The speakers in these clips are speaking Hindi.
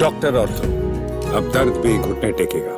डॉक्टर ऑर्थो, अब दर्द भी घुटने टेकेगा।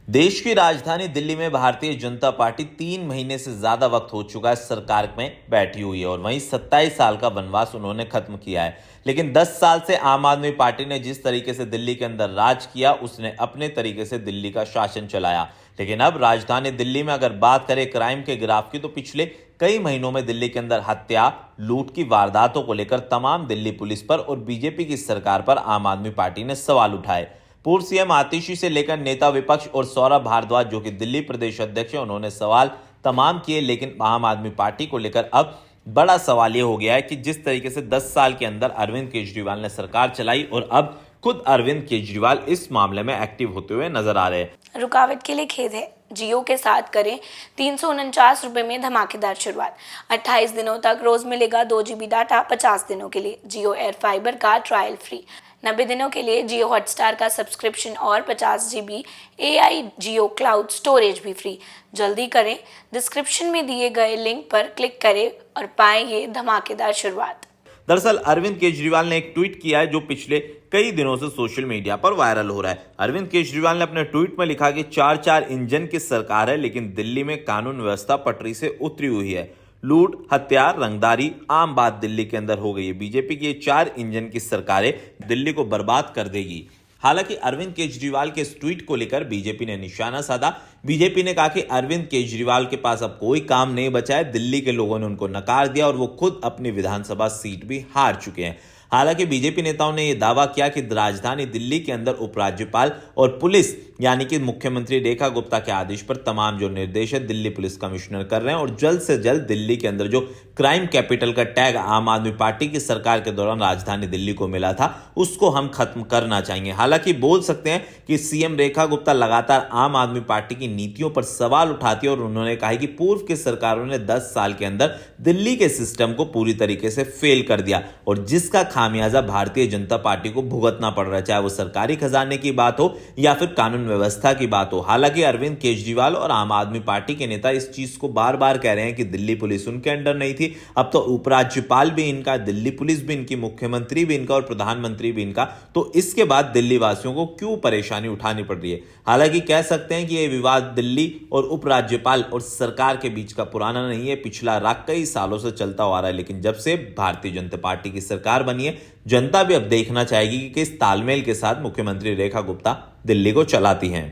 देश की राजधानी दिल्ली में भारतीय जनता पार्टी 3 महीने से ज्यादा वक्त हो चुका है सरकार में बैठी हुई है और वहीं 27 साल का वनवास उन्होंने खत्म किया है। लेकिन 10 साल से आम आदमी पार्टी ने जिस तरीके से दिल्ली के अंदर राज किया, उसने अपने तरीके से दिल्ली का शासन चलाया। लेकिन अब राजधानी दिल्ली में अगर बात करें क्राइम के ग्राफ की, तो पिछले कई महीनों में दिल्ली के अंदर हत्या, लूट की वारदातों को लेकर तमाम दिल्ली पुलिस पर और बीजेपी की सरकार पर आम आदमी पार्टी ने सवाल उठाए। पूर्व सीएम आतिशी से लेकर नेता विपक्ष और सौरभ भारद्वाज, जो कि दिल्ली प्रदेश अध्यक्ष हैं, उन्होंने सवाल तमाम किए। लेकिन आम आदमी पार्टी को लेकर अब बड़ा सवाल यह हो गया है कि जिस तरीके से 10 साल के अंदर अरविंद केजरीवाल ने सरकार चलाई और अब खुद अरविंद केजरीवाल इस मामले में एक्टिव होते हुए नजर आ रहे हैं। रुकावट के लिए खेद है। जियो के साथ करें 349 रुपए में धमाकेदार शुरुआत। 28 दिनों तक रोज मिलेगा 2 GB डाटा 50 दिनों के लिए। जियो एयर फाइबर का ट्रायल फ्री। 90 दिनों के लिए जियो हॉटस्टार का सब्सक्रिप्शन और 50 GB AI जियो क्लाउड स्टोरेज भी फ्री। जल्दी करें, डिस्क्रिप्शन में दिए गए लिंक पर क्लिक करें और पाएं ये धमाकेदार शुरुआत। दरअसल अरविंद केजरीवाल ने एक ट्वीट किया है जो पिछले कई दिनों से सोशल मीडिया पर वायरल हो रहा है। अरविंद केजरीवाल ने अपने ट्वीट में लिखा कि 4 इंजन की सरकार है, लेकिन दिल्ली में कानून व्यवस्था पटरी से उतरी हुई है। लूट, हत्या, रंगदारी आम बात दिल्ली के अंदर हो गई है। बीजेपी की 4 इंजन की सरकारें दिल्ली को बर्बाद कर देगी। हालांकि अरविंद केजरीवाल के इस ट्वीट को लेकर बीजेपी ने निशाना साधा। बीजेपी ने कहा कि अरविंद केजरीवाल के पास अब कोई काम नहीं बचा है। दिल्ली के लोगों ने उनको नकार दिया और वो खुद अपनी विधानसभा सीट भी हार चुके हैं। हालांकि बीजेपी नेताओं ने यह दावा किया कि राजधानी दिल्ली के अंदर उपराज्यपाल और पुलिस यानी कि मुख्यमंत्री रेखा गुप्ता के आदेश पर तमाम जो निर्देश है दिल्ली पुलिस कमिश्नर कर रहे हैं और जल्द से जल्द दिल्ली के अंदर जो क्राइम कैपिटल का टैग आम आदमी पार्टी की सरकार के दौरान राजधानी दिल्ली को मिला था, उसको हम खत्म करना चाहेंगे। हालांकि बोल सकते हैं कि सीएम रेखा गुप्ता लगातार आम आदमी पार्टी की नीतियों पर सवाल उठाती है और उन्होंने कहा कि पूर्व की सरकारों ने 10 साल के अंदर दिल्ली के सिस्टम को पूरी तरीके से फेल कर दिया और जिसका खामियाजा भारतीय जनता पार्टी को भुगतना पड़ रहा है, चाहे वो सरकारी खजाने की बात हो या फिर कानून व्यवस्था की बात हो। हालांकि अरविंद केजरीवाल और आम आदमी पार्टी के नेता इस चीज को बार बार कह रहे हैं कि दिल्ली पुलिस उनके अंडर नहीं थी। अब तो उपराज्यपाल भी इनका, दिल्ली पुलिस भी इनकी, मुख्यमंत्री भी इनका और प्रधानमंत्री भी इनका, तो इसके बाद दिल्ली वासियों को क्यों परेशानी उठानी पड़ रही है। हालांकि कह सकते हैं कि यह विवाद दिल्ली और उपराज्यपाल और सरकार के बीच का पुराना नहीं है, पिछला कई सालों से चलता आ रहा है। लेकिन जब से भारतीय जनता पार्टी की सरकार बनी है, जनता भी अब देखना चाहेगी कि किस तालमेल के साथ मुख्यमंत्री रेखा गुप्ता दिल्ली को चलाती हैं।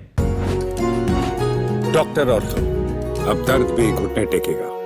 डॉक्टर ऑर्थो, अब दर्द भी घुटने टेकेगा।